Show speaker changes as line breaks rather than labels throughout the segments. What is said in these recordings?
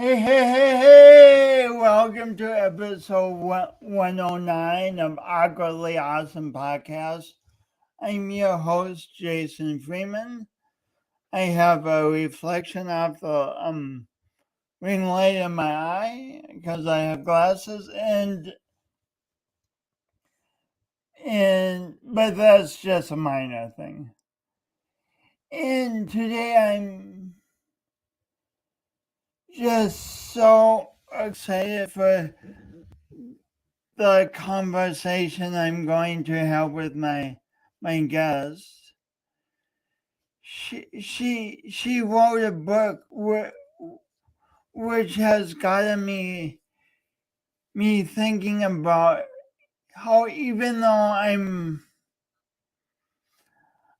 Hey, welcome to episode 109 of Awkwardly Awesome Podcast. I'm your host, Jason Freeman. I have a reflection off the ring light in my eye because I have glasses but that's just a minor thing. And today I'm just so excited for the conversation I'm going to have with my guest. She wrote a book which has gotten me thinking about how even though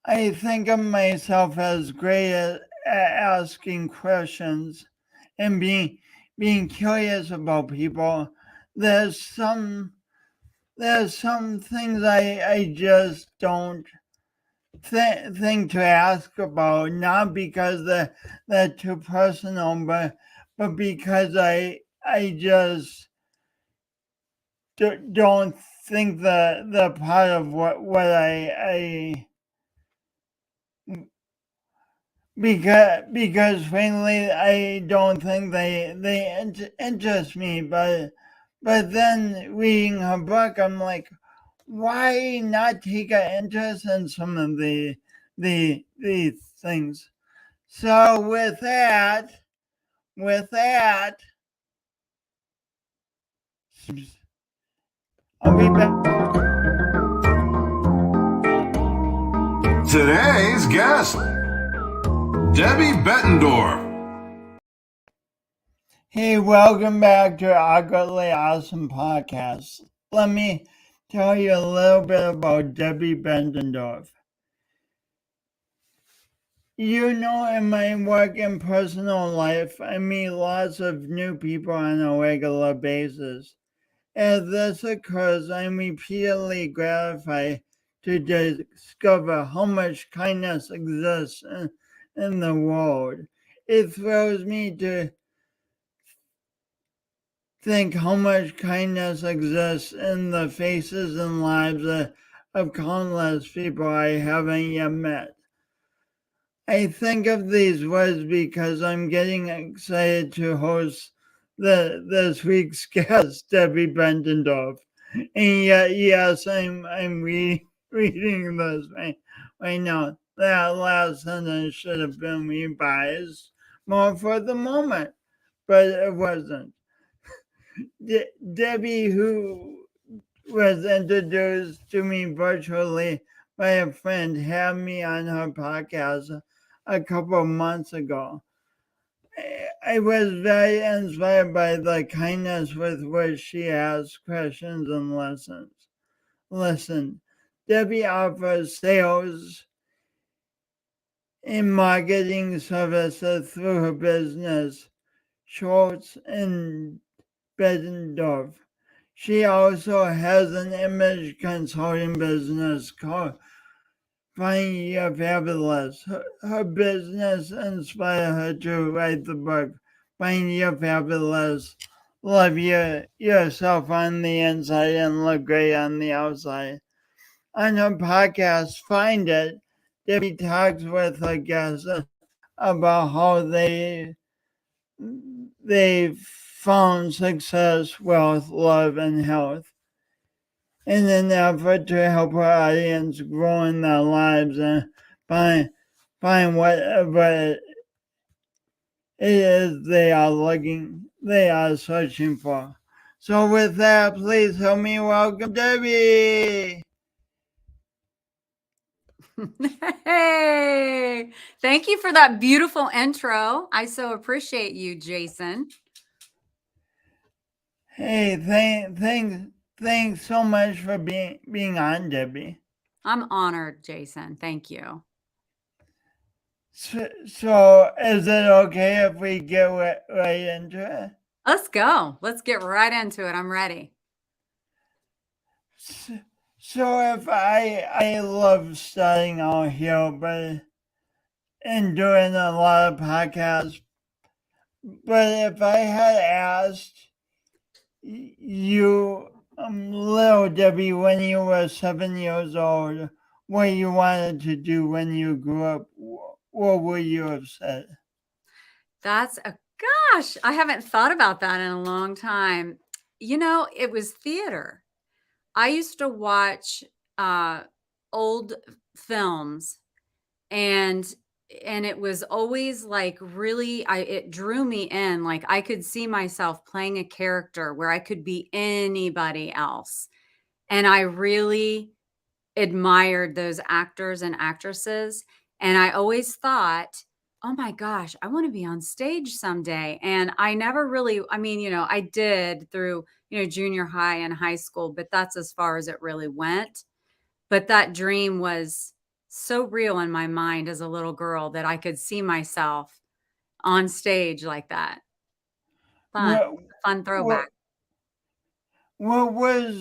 I think of myself as great at asking questions and being curious about people, there's some things I just don't think to ask about, not because they're too personal, but because I just don't think the part of what I because frankly I don't think they interest me, but then reading her book I'm like, why not take an interest in some of these things? So with that, I'll be back.
Today's guest, Debbie Bettendorf.
Hey, welcome back to Awkwardly Awesome Podcast. Let me tell you a little bit about Debbie Bettendorf. You know, in my work and personal life, I meet lots of new people on a regular basis. As this occurs, I'm repeatedly gratified to discover how much kindness exists in the world. It thrills me to think how much kindness exists in the faces and lives of countless people I haven't yet met. I think of these words because I'm getting excited to host this week's guest, Debbie Bettendorf. And yet, yes, I'm reading this right now. That last sentence should have been revised more for the moment, but it wasn't. Debbie, who was introduced to me virtually by a friend, had me on her podcast a couple of months ago. I was very inspired by the kindness with which she asked questions and lessons. Listen, Debbie offers sales and marketing services through her business, Shoults Bettendorf. She also has an image consulting business called Find Your Fabulous. Her business inspired her to write the book, Find Your Fabulous. Love yourself on the inside and look great on the outside. On her podcast, Find It, Debbie talks with her guests about how they found success, wealth, love, and health in an effort to help our audience grow in their lives and find whatever it is they are searching for. So with that, please help me welcome Debbie.
Hey, thank you for that beautiful intro. I so appreciate you, Jason.
Hey, thanks so much for being on, Debbie.
I'm honored, Jason. Thank you.
So is it okay if we get right into it?
Let's go. Let's get right into it. I'm ready.
So if I love starting out here, and doing a lot of podcasts, But if I had asked you, little Debbie, when you were 7 years old, what you wanted to do when you grew up, what would you have said?
That's a gosh, I haven't thought about that in a long time. It was theater. I used to watch uh, old films, and it was always like really it drew me in. Like I could see myself playing a character where I could be anybody else. And I really admired those actors and actresses. And I always thought, oh my gosh, I want to be on stage someday. And I never really, I mean, I did through, junior high and high school, but that's as far as it really went. But that dream was so real in my mind as a little girl that I could see myself on stage like that. Fun,
What,
fun
what,
throwback.
what was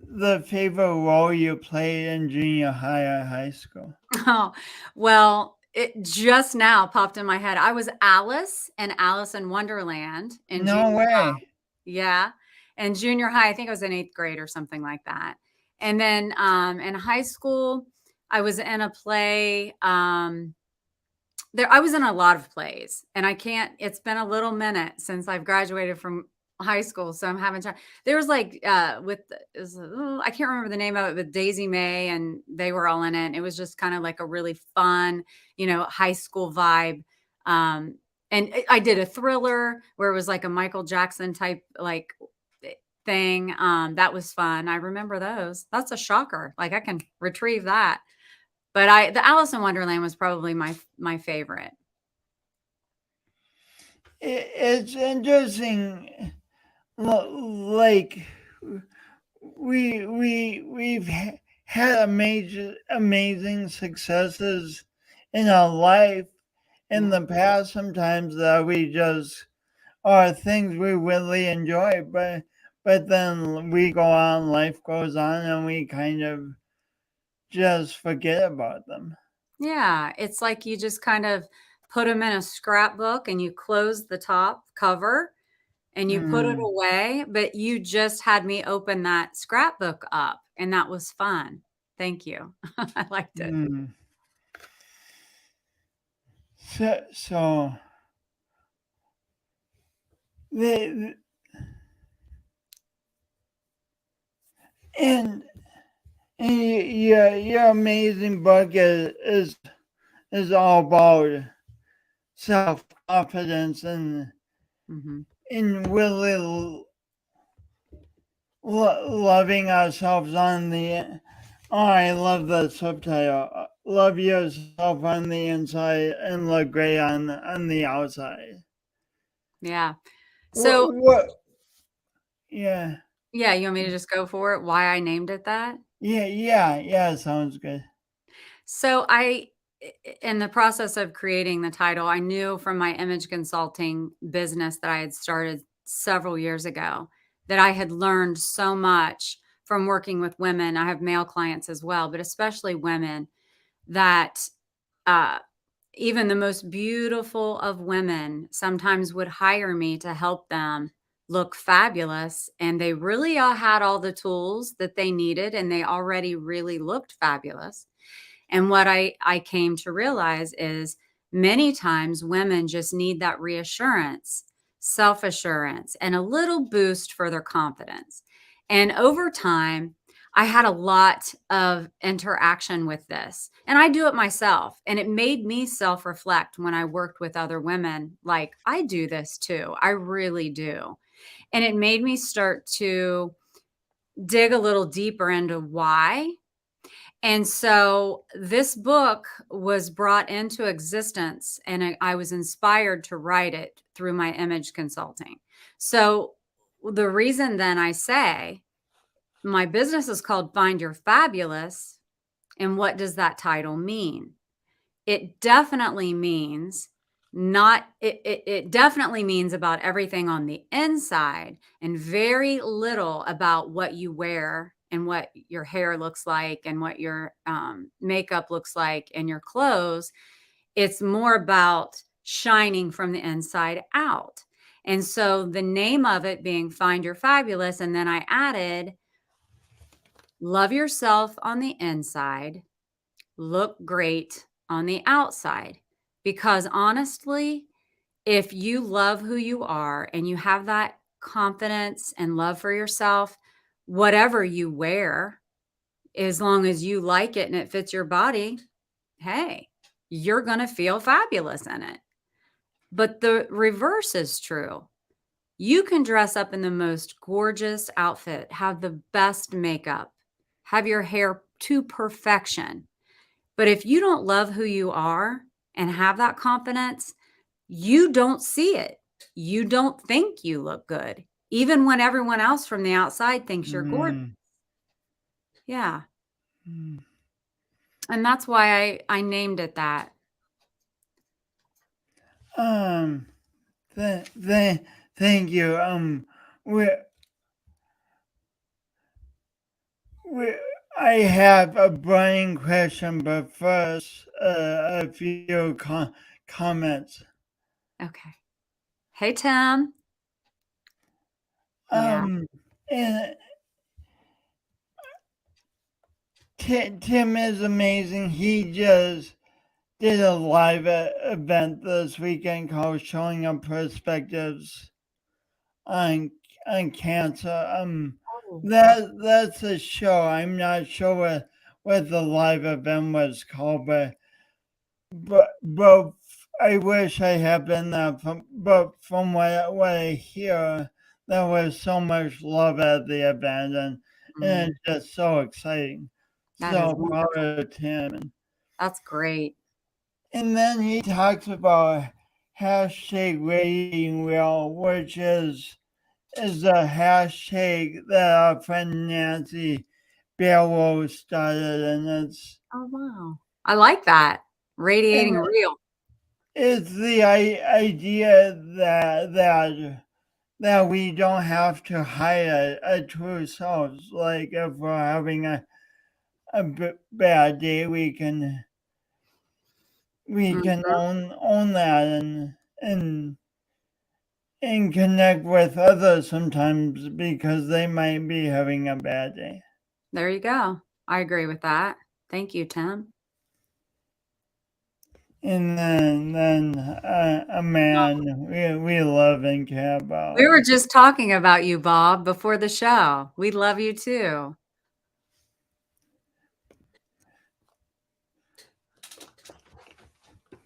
the favorite role you played in junior high or high school?
Oh, well, it just now popped in my head. I was Alice in Alice in Wonderland in
No
junior high.
way.
Yeah. And junior high, I think I was in 8th grade or something like that. And then in high school, I was in a play. I was in a lot of plays, and it's been a little minute since I've graduated from high school, so I'm having time. There was like I can't remember the name of it, with Daisy May, and they were all in it. It was just kind of like a really fun, high school vibe. And I did a thriller where it was like a Michael Jackson type like thing. That was fun. I remember those. That's a shocker. Like I can retrieve that. But the Alice in Wonderland was probably my favorite.
It's interesting. Like we've had amazing successes in our life in
Yeah.
the past. Sometimes that we just are things we really enjoy, but then we go on, life goes on, and we kind of just forget about them.
Yeah, it's like you just kind of put them in a scrapbook and you close the top cover and you put it
Mm,
away, but you just had me open that scrapbook up, and that was fun. Thank you. I liked it.
mm. So the and, your amazing book is all about self confidence and
Mhm.
in really loving ourselves on the. Oh, I love the subtitle. Love yourself on the inside and look great on the outside.
Yeah. So,
What? Yeah,
yeah, you want me to just go for it? Why I named it that?
yeah. Sounds good.
So in the process of creating the title, I knew from my image consulting business that I had started several years ago that I had learned so much from working with women. I have male clients as well, but especially women, that uh, even the most beautiful of women sometimes would hire me to help them look fabulous. And they really all had all the tools that they needed, and they already really looked fabulous. And what I came to realize is many times women just need that reassurance, self assurance, and a little boost for their confidence. And over time, I had a lot of interaction with this, and I do it myself. And it made me self reflect when I worked with other women. Like, I do this too. I really do. And it made me start to dig a little deeper into why. And so this book was brought into existence, and I was inspired to write it through my image consulting. So the reason then I say my business is called Find Your Fabulous. And what does that title mean? It definitely means not it definitely means about everything on the inside and very little about what you wear and what your hair looks like and what your makeup looks like and your clothes. It's more about shining from the inside out. And so the name of it being Find Your Fabulous. And then I added, love yourself on the inside, look great on the outside. Because honestly, if you love who you are and you have that confidence and love for yourself, whatever you wear, as long as you like it and it fits your body, hey, you're going to feel fabulous in it. But the reverse is true. You can dress up in the most gorgeous outfit, have the best makeup, have your hair to perfection. But if you don't love who you are and have that confidence, you don't see it. You don't think you look good, even when everyone else from the outside thinks you're gorgeous.
Mm.
Yeah.
Mm.
And that's why I named it that.
Thank you. We, we, I have a burning question, but first, a few comments.
Okay. Hey, Tim. Yeah.
And Tim is amazing. He just did a live event this weekend called Showing Up Perspectives on cancer.
Oh,
That's a show. I'm not sure what the live event was called, but I wish I had been there. But from what I hear, there was so much love at the event, and
mm,
it's just so exciting.
that is
So proud
wonderful.
of Tim.
That's great.
And then he talks about hashtag radiating real, which is a hashtag that our friend Nancy Barrow started, and
Oh, wow. I like that. Radiating real.
it's the idea that we don't have to hide a true selves. Like if we're having a bad day, we can
Mhm.
own that and connect with others sometimes because they might be having a bad day.
There you go. I agree with that. Thank you, Tim.
And then a man we love and care
We
about.
were just talking about you, Bob, before the show. We love you too.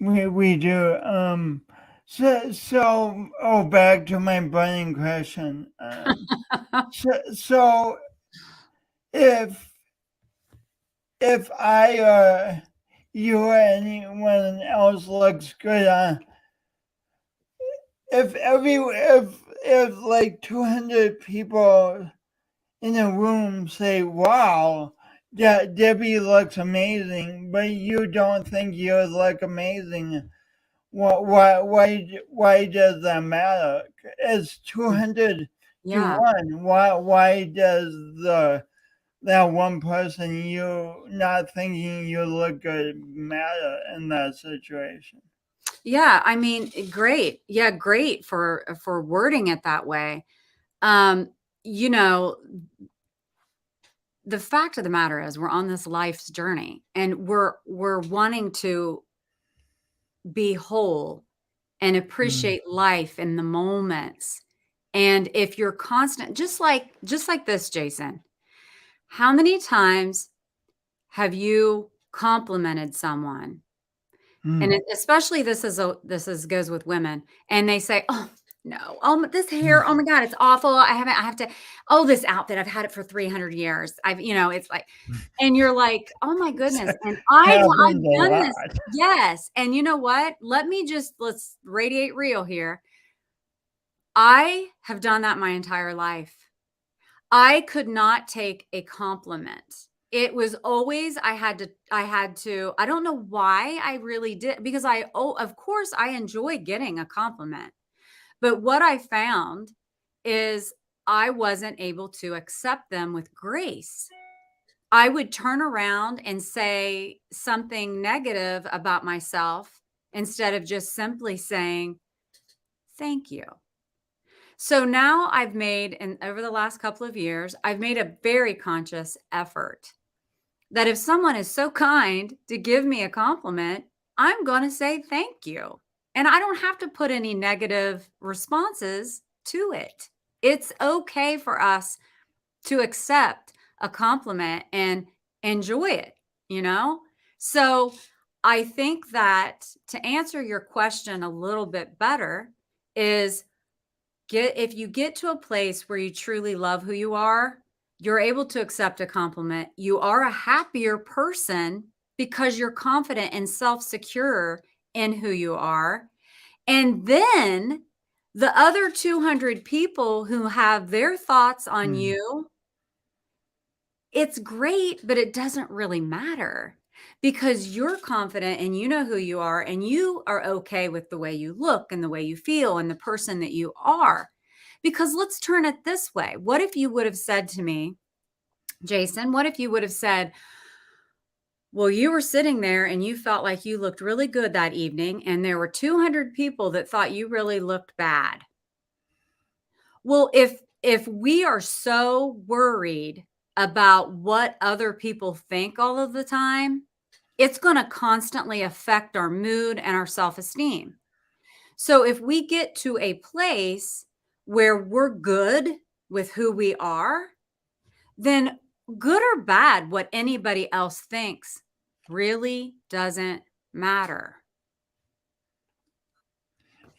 We do. Back to my burning question. So if I or you or anyone else looks good on, if like 200 people in a room say, "Wow, Debbie looks amazing," but you don't think you look amazing, why does that matter? It's 200 to
Yeah.
1. Why does that one person you not thinking you look good matter in that situation?
Yeah, I mean, great. Yeah, great for wording it that way. You know, the fact of the matter is we're on this life's journey and we're wanting to be whole and
Mm.
appreciate life in the moments. And if you're constant, just like this, Jason, how many times have you complimented someone? And
Mm.
especially this is goes with women, and they say, "Oh, no. Oh, this
Mm.
hair, oh my god, it's awful. I have to oh, this outfit, I've had it for 300 years." It's like and you're like, "Oh my goodness." And
Happens a
I've done this.
lot.
Yes. And you know what? Let's radiate real here. I have done that my entire life. I could not take a compliment. It was always I don't know why I really did because of course I enjoy getting a compliment. But what I found is I wasn't able to accept them with grace. I would turn around and say something negative about myself instead of just simply saying, thank you. So now I've made, and over the last couple of years, I've made a very conscious effort that if someone is so kind to give me a compliment, I'm going to say thank you. And I don't have to put any negative responses to it. It's okay for us to accept a compliment and enjoy it, you know? So I think that to answer your question a little bit better is if you get to a place where you truly love who you are, you're able to accept a compliment. You are a happier person because you're confident and self-secure in who you are. And then the other 200 people who have their thoughts on
Mm.
you, it's great, but it doesn't really matter because you're confident and you know who you are and you are okay with the way you look and the way you feel and the person that you are. Because let's turn it this way. What if you would have said to me, Jason, what if you would have said, well, you were sitting there and you felt like you looked really good that evening, and there were 200 people that thought you really looked bad. Well, if we are so worried about what other people think all of the time, it's going to constantly affect our mood and our self-esteem. So if we get to a place where we're good with who we are, then good or bad, what anybody else thinks really doesn't matter.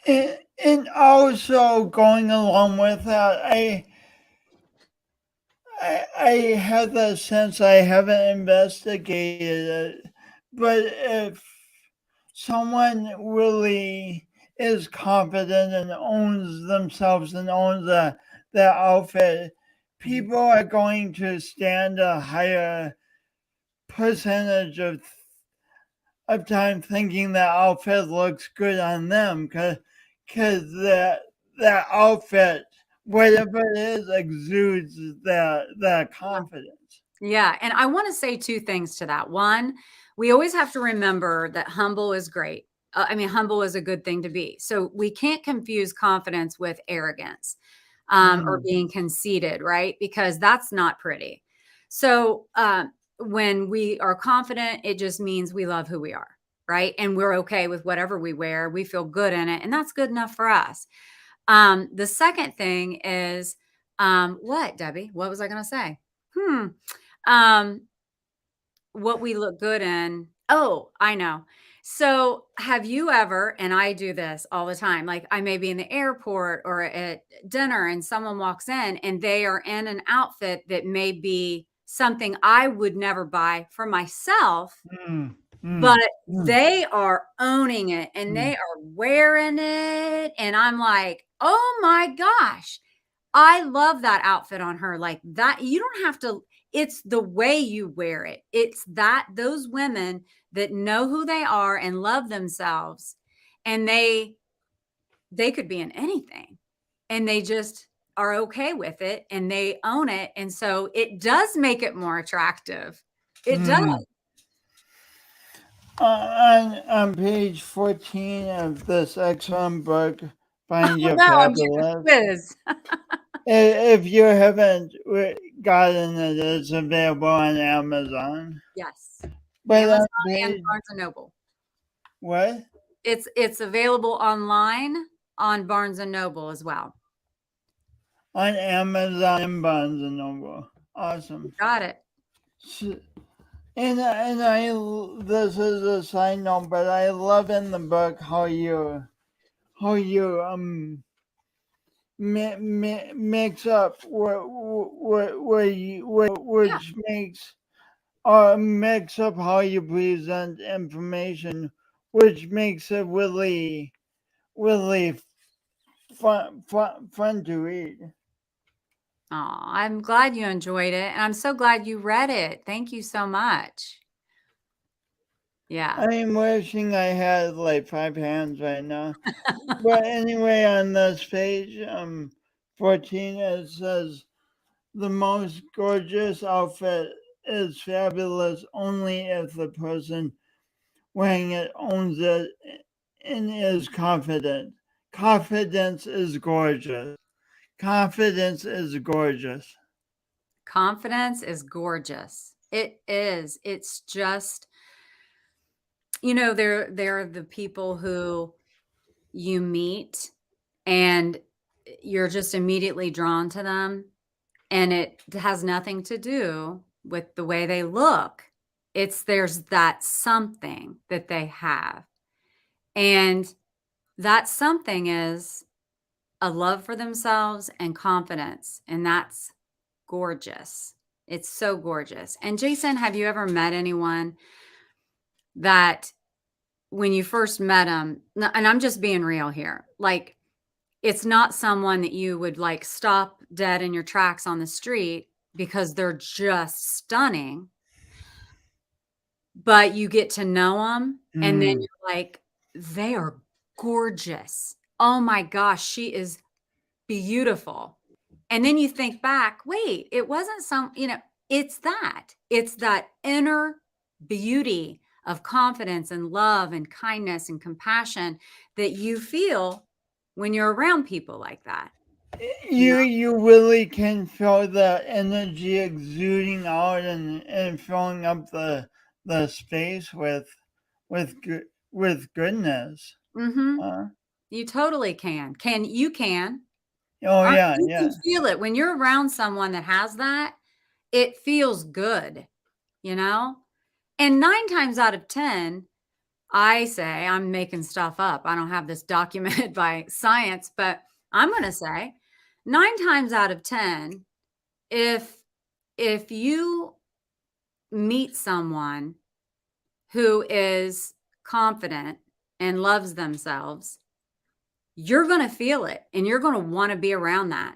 And also going along with that, I have the sense I haven't investigated it, but if someone really is confident and owns themselves and owns their outfit, people are going to stand a higher percentage of time thinking that outfit looks good on them because that outfit, whatever it is, exudes that confidence.
Yeah. And I want to say two things to that. One, we always have to remember that humble is great. Humble is a good thing to be. So we can't confuse confidence with arrogance or being conceited, right? Because that's not pretty. So when we are confident, it just means we love who we are, right? And we're okay with whatever we wear. We feel good in it. And that's good enough for us. The second thing is what, Debbie? What was I going to say? Um, what we look good in. Oh, I know. So, have you ever, and I do this all the time, like I may be in the airport or at dinner and someone walks in and they are in an outfit that may be something I would never buy for myself,
Mm, mm,
but
mm,
they are owning it and
mm,
they are wearing it. And I'm like, oh my gosh, I love that outfit on her. Like that, you don't have to, it's the way you wear it. It's that those women that know who they are and love themselves, and they could be in anything and they just are okay with it and they own it. And so it does make it more attractive. It does.
mm. On page 14 of this excellent book, Find
Oh
Your
no, I'm getting a
Fabulous,
quiz.
if you haven't gotten it, it's available on Amazon.
Yes.
But
Amazon
on
and
page,
Barnes and Noble.
what?
It's available online on Barnes and Noble as well.
On Amazon and Barnes and Noble. Awesome.
Got it.
So, and I this is a side note, but I love in the book how you mix up
Yeah.
which makes mix up how you present information, which makes it really fun to read.
Oh, I'm glad you enjoyed it. And I'm so glad you read it. Thank you so much. Yeah.
I'm wishing I had like 5 hands right now. But anyway, on this page, 14, it says the most gorgeous outfit is fabulous only if the person wearing it owns it and is confident. Confidence is gorgeous. Confidence is gorgeous.
Confidence is gorgeous. It is. It's just, they're the people who you meet and you're just immediately drawn to them, and it has nothing to do with the way they look. There's that something that they have. And that something is a love for themselves and confidence. And that's gorgeous. It's so gorgeous. And Jason, have you ever met anyone that when you first met them, and I'm just being real here, like it's not someone that you would like stop dead in your tracks on the street because they're just stunning, but you get to know them and then you're like, they are gorgeous. Oh my gosh, she is beautiful. And then you think back, wait, it wasn't it's that inner beauty of confidence and love and kindness and compassion that you feel when you're around people like that.
You really can feel the energy exuding out and filling up the space with goodness.
Mm-hmm. You totally can. You can.
Oh yeah,
You
yeah.
can feel it when you're around someone that has that. It feels good, And 9 times out of 10, I say, I'm making stuff up. I don't have this documented by science, but I'm going to say 9 times out of 10, if you meet someone who is confident and loves themselves, you're going to feel it and you're going to want to be around that.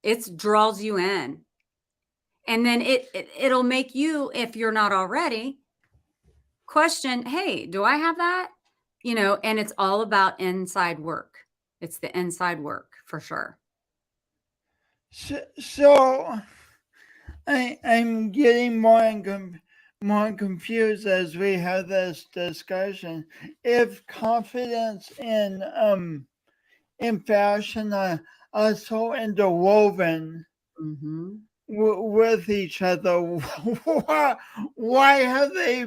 It draws you in. And then it'll make you, if you're not already, question, hey, do I have that? And it's all about inside work. It's the inside work for sure.
So I'm getting more confused as we have this discussion. If confidence in fashion are so interwoven with each other, why have they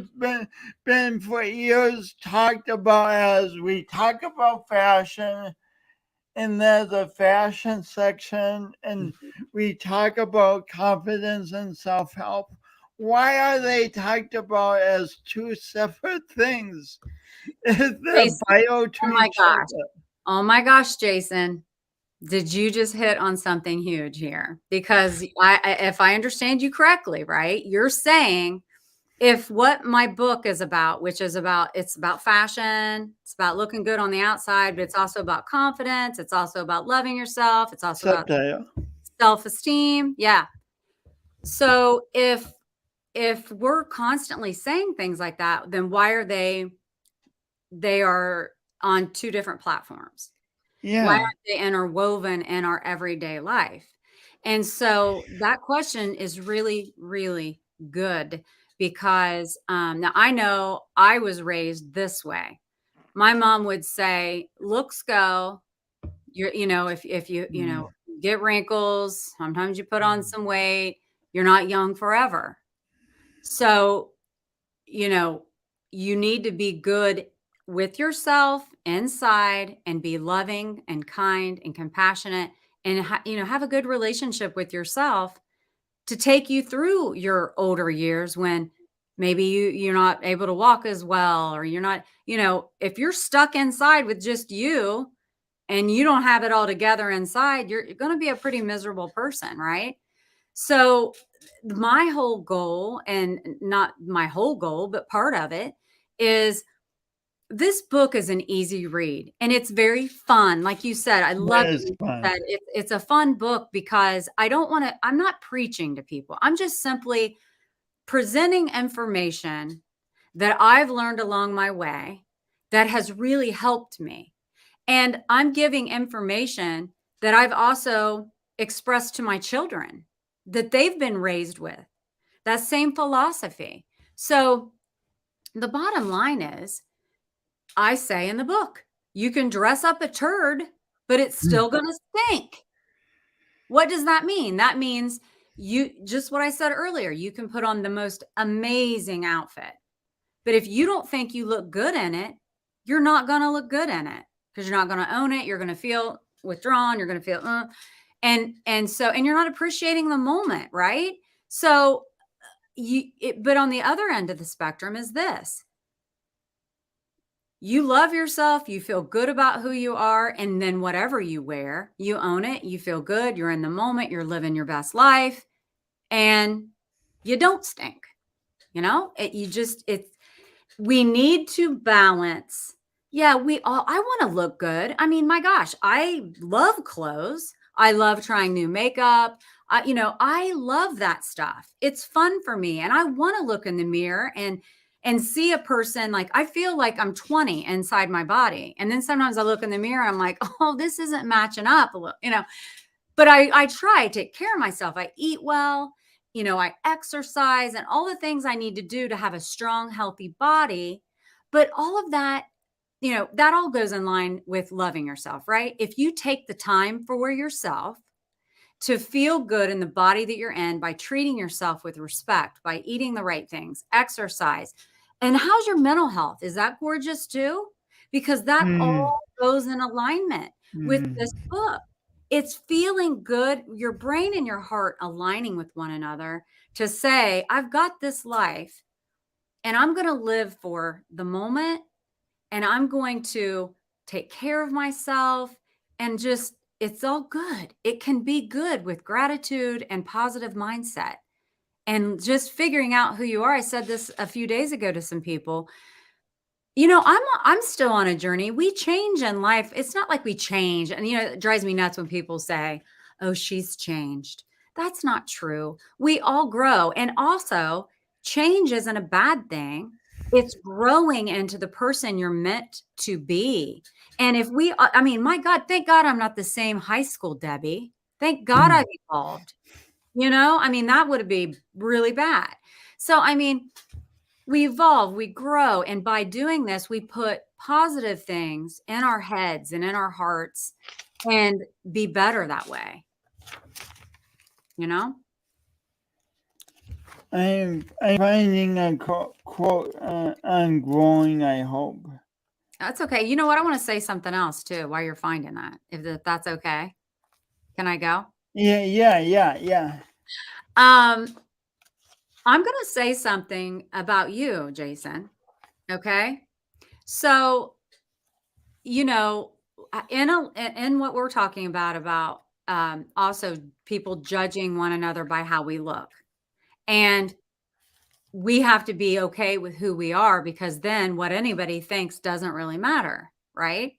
been for years talked about as we talk about fashion? And there's a fashion section, and we talk about confidence and self-help. Why are they talked about as two separate things? They're bio to each other.
Oh my gosh, Jason. Did you just hit on something huge here? Because if I understand you correctly, right? You're saying if what my book is about, which is it's about fashion, it's about looking good on the outside, but it's also about confidence. It's also about loving yourself. It's also about self-esteem. Yeah. So if we're constantly saying things like that, then why are they are on 2 different platforms?
Yeah.
Why aren't they interwoven in our everyday life? And so that question is really, really good because now I know I was raised this way. My mom would say, looks go. If you get wrinkles, sometimes you put on some weight, you're not young forever. So, you need to be good with yourself inside and be loving and kind and compassionate and have a good relationship with yourself to take you through your older years when maybe you're not able to walk as well, or you're not, if you're stuck inside with just you and you don't have it all together inside, you're going to be a pretty miserable person, right? So my whole goal, and not my whole goal, but part of it is this book is an easy read and it's very fun. Like you said, I love that it's a fun book because I'm not preaching to people. I'm just simply presenting information that I've learned along my way that has really helped me. And I'm giving information that I've also expressed to my children that they've been raised with, that same philosophy. So the bottom line is, I say in the book, You can dress up a turd, but it's still going to stink. What does that mean? That means just what I said earlier, you can put on the most amazing outfit. But if you don't think you look good in it, you're not going to look good in it because you're not going to own it. You're going to feel withdrawn. You're going to feel, and you're not appreciating the moment. Right. So but on the other end of the spectrum is this. You love yourself, you feel good about who you are, and then whatever you wear, you own it, you feel good, you're in the moment, you're living your best life, and you don't stink. We need to balance. Yeah, I want to look good. I mean, my gosh, I love clothes. I love trying new makeup. I love that stuff. It's fun for me. And I want to look in the mirror and see a person. Like, I feel like I'm 20 inside my body. And then sometimes I look in the mirror and I'm like, oh, this isn't matching up. But I try to take care of myself. I eat well, I exercise and all the things I need to do to have a strong, healthy body. But all of that, that all goes in line with loving yourself, right? If you take the time for yourself to feel good in the body that you're in by treating yourself with respect, by eating the right things, exercise. And how's your mental health? Is that gorgeous too? Because that all goes in alignment with this book. It's feeling good, your brain and your heart aligning with one another to say, I've got this life and I'm going to live for the moment and I'm going to take care of myself and just, it's all good. It can be good with gratitude and positive mindset and just figuring out who you are. I said this a few days ago to some people. I'm still on a journey. We change in life. It's not like we change. And, it drives me nuts when people say, oh, she's changed. That's not true. We all grow. And also, change isn't a bad thing. It's growing into the person you're meant to be. And if my God, thank God I'm not the same high school Debbie. Thank God I've evolved. That would be really bad. So, we evolve, we grow. And by doing this, we put positive things in our heads and in our hearts and be better that way.
I'm finding a quote on growing, I hope.
That's okay. You know what? I want to say something else too while you're finding that, if that's okay. Can I go?
Yeah.
I'm going to say something about you, Jason. Okay. So, in what we're talking about also people judging one another by how we look. And we have to be okay with who we are because then what anybody thinks doesn't really matter, right?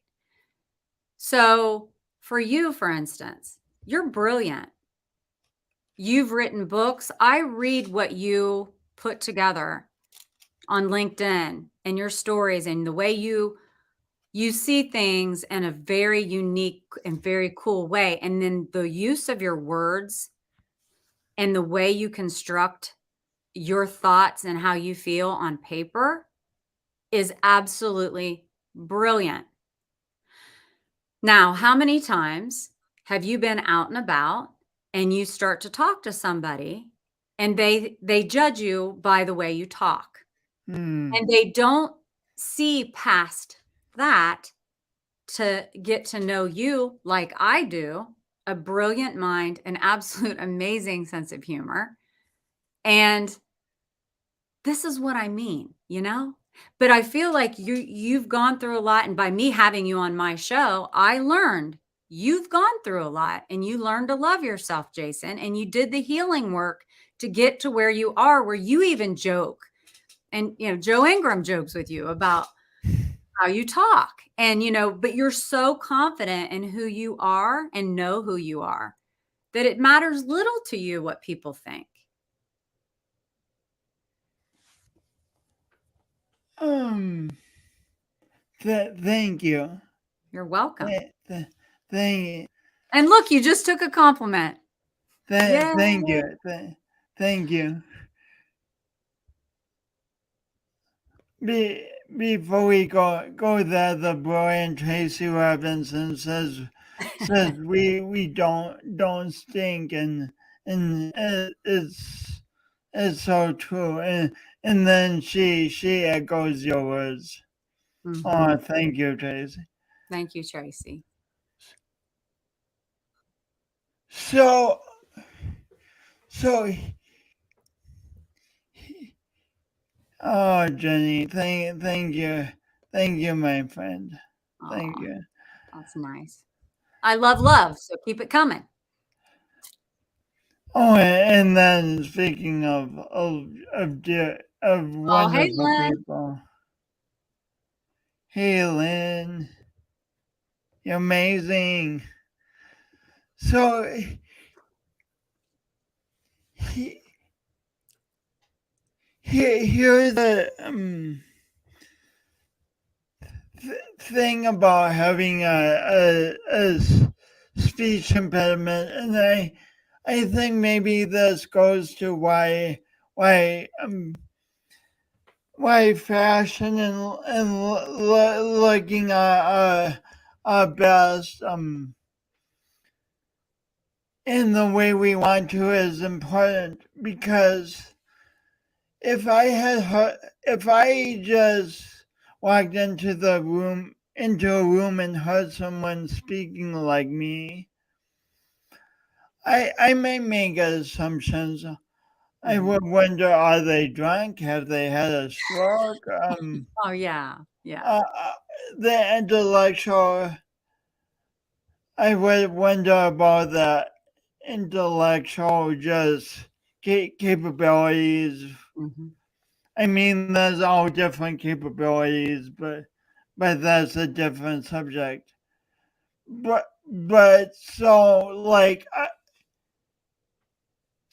So for you, for instance, you're brilliant. You've written books. I read what you put together on LinkedIn and your stories and the way you see things in a very unique and very cool way. And then the use of your words and the way you construct your thoughts and how you feel on paper is absolutely brilliant. Now, how many times have you been out and about and you start to talk to somebody and they judge you by the way you talk and they don't see past that to get to know you like I do, a brilliant mind, an absolute amazing sense of humor. And this is what I mean, but I feel like you've gone through a lot. And by me having you on my show, I learned you've gone through a lot and you learned to love yourself, Jason, and you did the healing work to get to where you are, where you even joke. And, Joe Ingram jokes with you about how you talk and, but you're so confident in who you are and know who you are that it matters little to you what people think.
Thank you.
You're welcome.
Thank you.
And look, you just took a compliment.
Thank you. Thank you. before we go there, the brilliant Tracy Robinson says we don't stink, and it's so true, and then she echoes your words. Oh, thank you, Tracy.
Thank you, Tracy.
So oh, Jenny, thank you, my friend. Thank
Aw,
you.
that's nice. I love, so keep it coming.
Oh, and then speaking of
Oh, hey,
wonderful
Lynn.
people, hey Lynn, you're amazing. So here's the thing about having a speech impediment, and I think maybe this goes to why fashion and looking our best in the way we want to is important, because if I just walked into a room and heard someone speaking like me, I may make assumptions. I would wonder, are they drunk? Have they had a stroke?
Oh, yeah.
The intellectual, I would wonder about the intellectual just capabilities. I mean, there's all different capabilities, but that's a different subject. But so like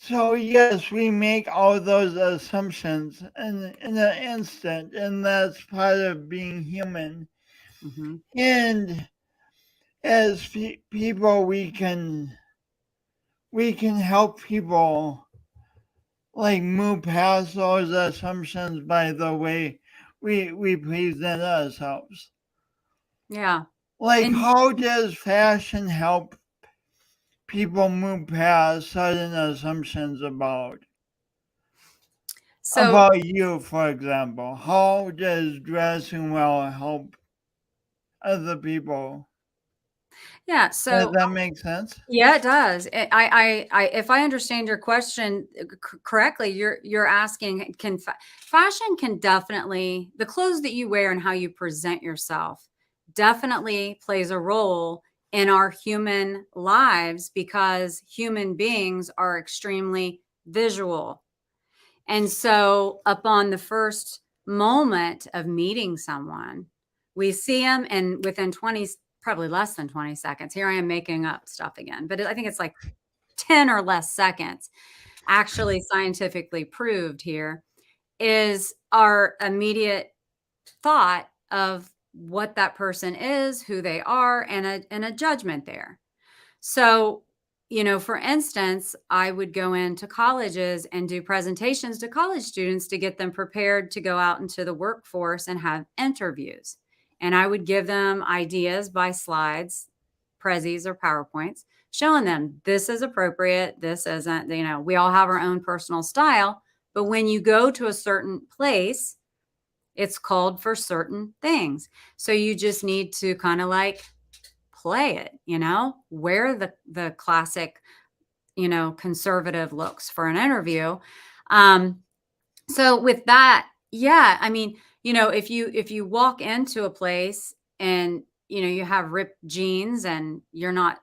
so yes, we make all those assumptions in an instant, and that's part of being human. And as people, we can help people like move past those assumptions by the way we present ourselves.
Yeah.
Like,
And
how does fashion help people move past certain assumptions
so,
you, for example? How does dressing well help other people?
yeah.
Does
So,
that make sense?
yeah, it does. If I understand your question correctly, you're asking, fashion can definitely, the clothes that you wear and how you present yourself definitely plays a role in our human lives, because human beings are extremely visual. And so, upon the first moment of meeting someone, we see them, and within 20, probably less than 20 seconds, here I am making up stuff again, but I think it's like 10 or less seconds, actually scientifically proved here, is our immediate thought of what that person is, who they are, and a judgment there. So, for instance, I would go into colleges and do presentations to college students to get them prepared to go out into the workforce and have interviews. And I would give them ideas by slides, prezzies, or PowerPoints, showing them this is appropriate, this isn't. We all have our own personal style, but when you go to a certain place, it's called for certain things. So you just need to kind of like play it, wear the classic, conservative looks for an interview. So with that, yeah, I mean, if you walk into a place and you have ripped jeans and you're not,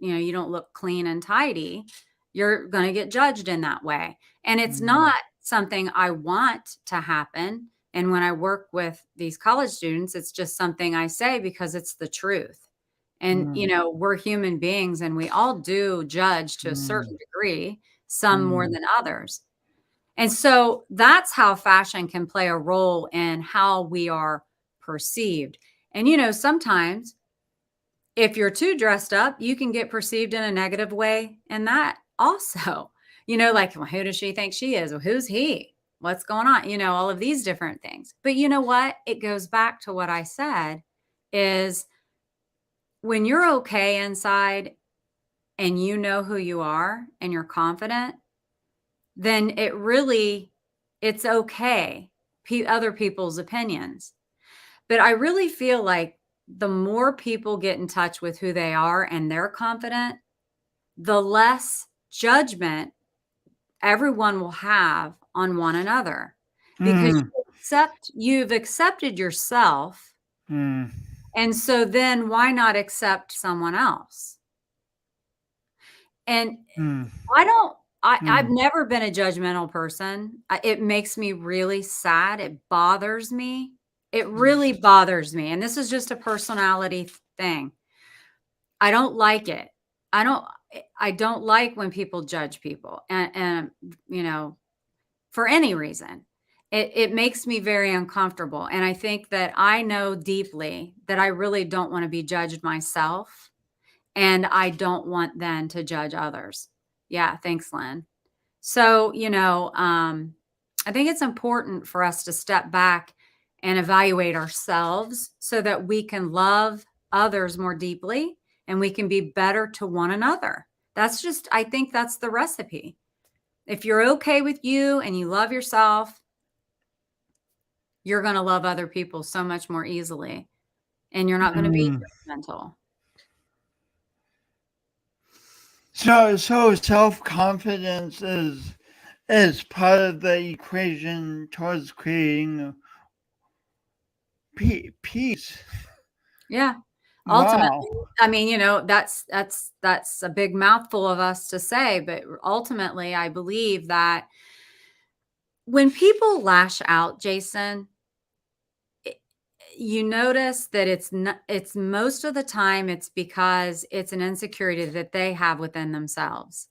you don't look clean and tidy, you're going to get judged in that way. And it's not something I want to happen. And when I work with these college students, it's just something I say because it's the truth. And, we're human beings and we all do judge to a certain degree, some more than others. And so that's how fashion can play a role in how we are perceived. And, sometimes if you're too dressed up, you can get perceived in a negative way. And that also, like, well, who does she think she is? Well, who's he? What's going on? You know, all of these different things. But you know what? It goes back to what I said is when you're okay inside and you know who you are and you're confident, then it's okay, other people's opinions. But I really feel like the more people get in touch with who they are and they're confident, the less judgment everyone will have on one another because
Mm,
you've accepted yourself.
mm,
And so then why not accept someone else? And
mm,
I've
mm,
never been a judgmental person. It makes me really sad. It bothers me. It really bothers me. And this is just a personality thing. I don't like it. I don't like when people judge people and you know, for any reason. It makes me very uncomfortable. And I think that I know deeply that I really don't want to be judged myself. And I don't want then to judge others. Yeah, thanks, Lynn. So, you know, I think it's important for us to step back and evaluate ourselves so that we can love others more deeply and we can be better to one another. I think that's the recipe. If you're okay with you and you love yourself, you're going to love other people so much more easily and you're not going to be
mm.
judgmental.
So self-confidence is part of the equation towards creating peace.
Yeah. Ultimately,
Wow.
I mean, you know, that's a big mouthful of us to say, but ultimately, I believe that when people lash out, Jason, you notice that it's most of the time it's because it's an insecurity that they have within themselves.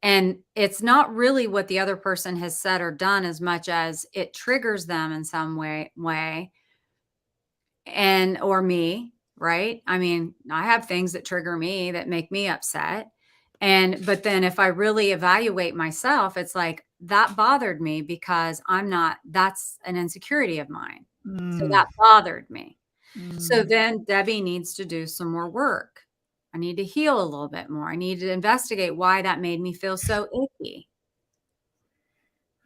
And it's not really what the other person has said or done as much as it triggers them in some way and or me, right? I mean, I have things that trigger me that make me upset. But then if I really evaluate myself, it's like that bothered me because that's an insecurity of mine. So
Mm,
that bothered me. So
mm,
then Debbie needs to do some more work. I need to heal a little bit more. I need to investigate why that made me feel so icky.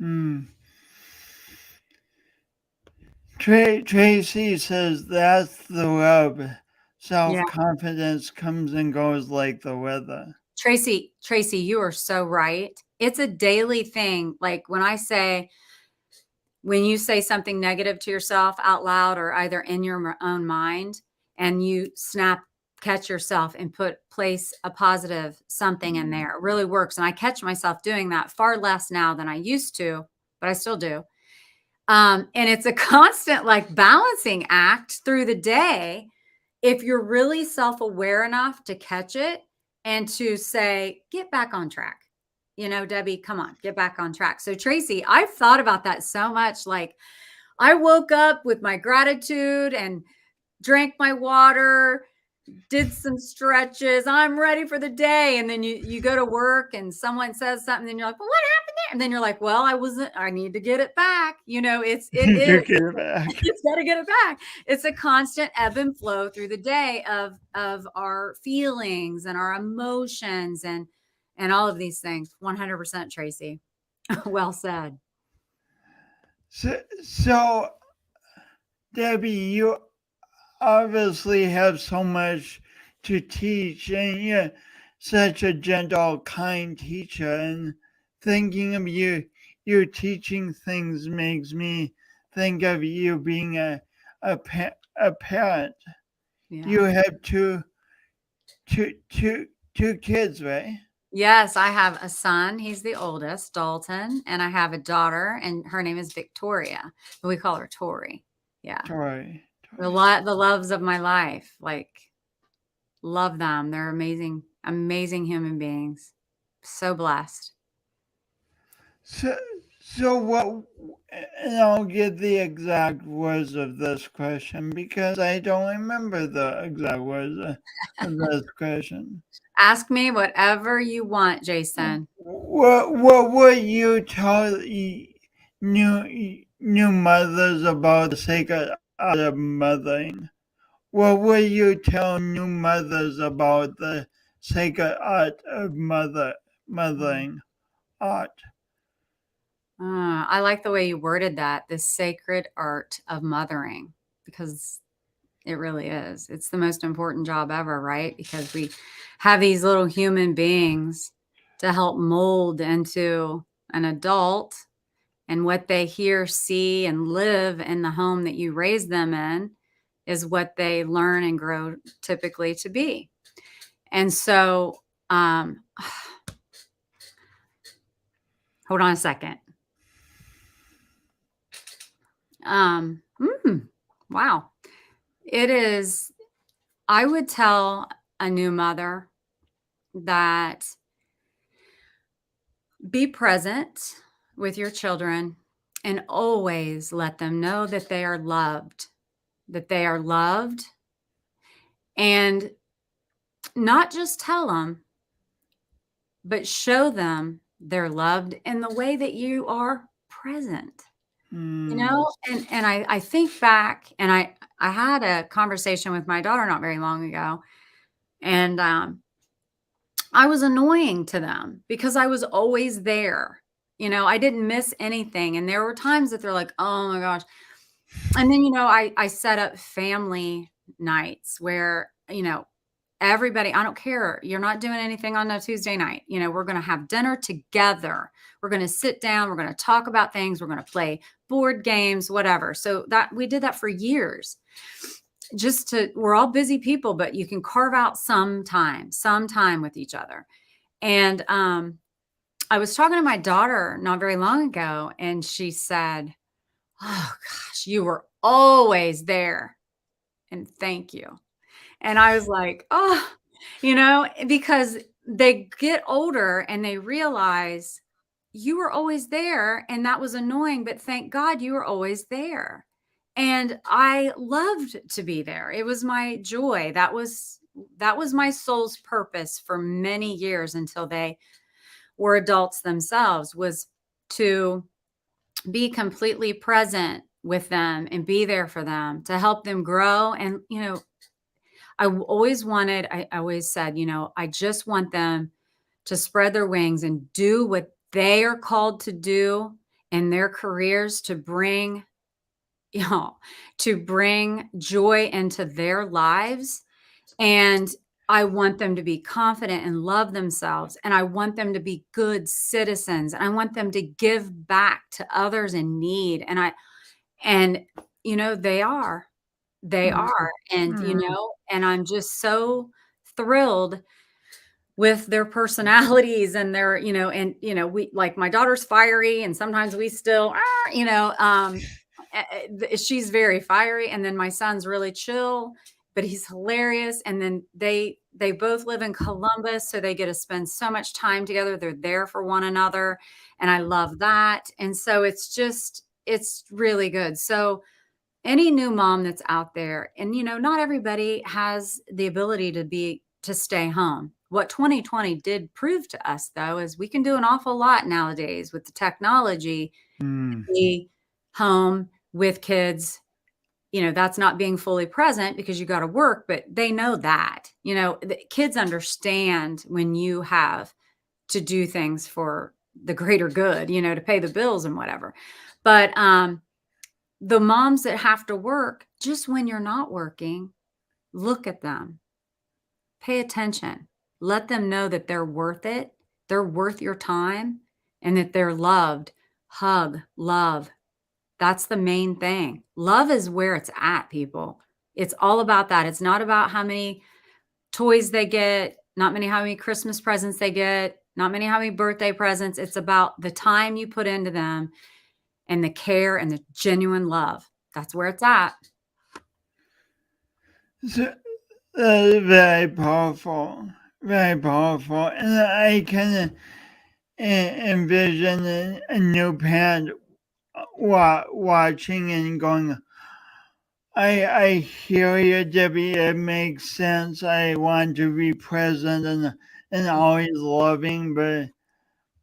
mm. Tracy says that's the rub.
Yeah.
Self-confidence comes and goes like the weather.
Tracy, you are so right. It's a daily thing. Like when you say something negative to yourself out loud or either in your own mind and you catch yourself and place a positive something in there, it really works. And I catch myself doing that far less now than I used to, but I still do. And it's a constant like balancing act through the day. If you're really self-aware enough to catch it and to say, get back on track. You know, Debbie, come on, get back on track. So Tracy, I've thought about that so much. Like I woke up with my gratitude and drank my water, did some stretches. I'm ready for the day. And then you go to work and someone says something and you're like, well, what happened there? And then you're like, well, I need to get it back. You know, it is,
Take it back.
it's got to get it back. It's a constant ebb and flow through the day of our feelings and our emotions and all of these things. 100% Tracy. Well said.
So, Debbie, you obviously have so much to teach, and you're such a gentle, kind teacher. And thinking of you teaching things makes me think of you being a parent.
Yeah.
You have two kids, right?
Yes, I have a son. He's the oldest, Dalton, and I have a daughter, and her name is Victoria, but we call her Tori. Yeah,
Tori.
the loves of my life. Like, love them. They're amazing, amazing human beings. So blessed.
So what? And I'll get the exact words of this question because I don't remember the exact words of this question.
Ask me whatever you want, Jason.
What would you tell new mothers about the sacred art of mothering. What would you tell new mothers about the sacred art of mothering art?
I like the way you worded that, the sacred art of mothering, because it really is. It's the most important job ever, right? Because we have these little human beings to help mold into an adult, and what they hear, see, and live in the home that you raise them in is what they learn and grow typically to be. And so, hold on a second. Wow. It is, I would tell a new mother that be present with your children and always let them know that they are loved, that they are loved, and not just tell them, but show them they're loved in the way that you are present. You know, and I think back, and I had a conversation with my daughter not very long ago, and I was annoying to them because I was always there. You know, I didn't miss anything, and there were times that they're like, "Oh my gosh." And then, I set up family nights where, everybody, I don't care. You're not doing anything on a Tuesday night. We're going to have dinner together. We're going to sit down. We're going to talk about things. We're going to play board games, whatever. So that we did that for years. We're all busy people, but you can carve out some time with each other. And I was talking to my daughter not very long ago, and she said, "Oh gosh, you were always there. And thank you." And I was like, "Oh," because they get older and they realize you were always there and that was annoying, but thank God you were always there. And I loved to be there. It was my joy. That was my soul's purpose for many years until they were adults themselves, was to be completely present with them and be there for them to help them grow. And, I always said, I just want them to spread their wings and do what they are called to do in their careers to bring, to bring joy into their lives. And I want them to be confident and love themselves. And I want them to be good citizens. And I want them to give back to others in need. And they are. They are. And, and I'm just so thrilled with their personalities and their, we, like, my daughter's fiery, and sometimes we still, she's very fiery. And then my son's really chill, but he's hilarious. And then they both live in Columbus, so they get to spend so much time together. They're there for one another. And I love that. And so it's really good. So any new mom that's out there, and not everybody has the ability to stay home. What 2020 did prove to us, though, is we can do an awful lot nowadays with the technology. Be home with kids, that's not being fully present because you got to work, but they know that, the kids understand when you have to do things for the greater good, to pay the bills and whatever. But the moms that have to work, just when you're not working, look at them, pay attention, let them know that they're worth it. They're worth your time, and that they're loved. Hug, love. That's the main thing. Love is where it's at, people. It's all about that. It's not about how many toys they get, how many Christmas presents they get, how many birthday presents. It's about the time you put into them and the care and the genuine love. That's where it's at.
So, very powerful, very powerful. And I kind of envision a new parent watching and going, I hear you, Debbie. It makes sense. I want to be present and always loving,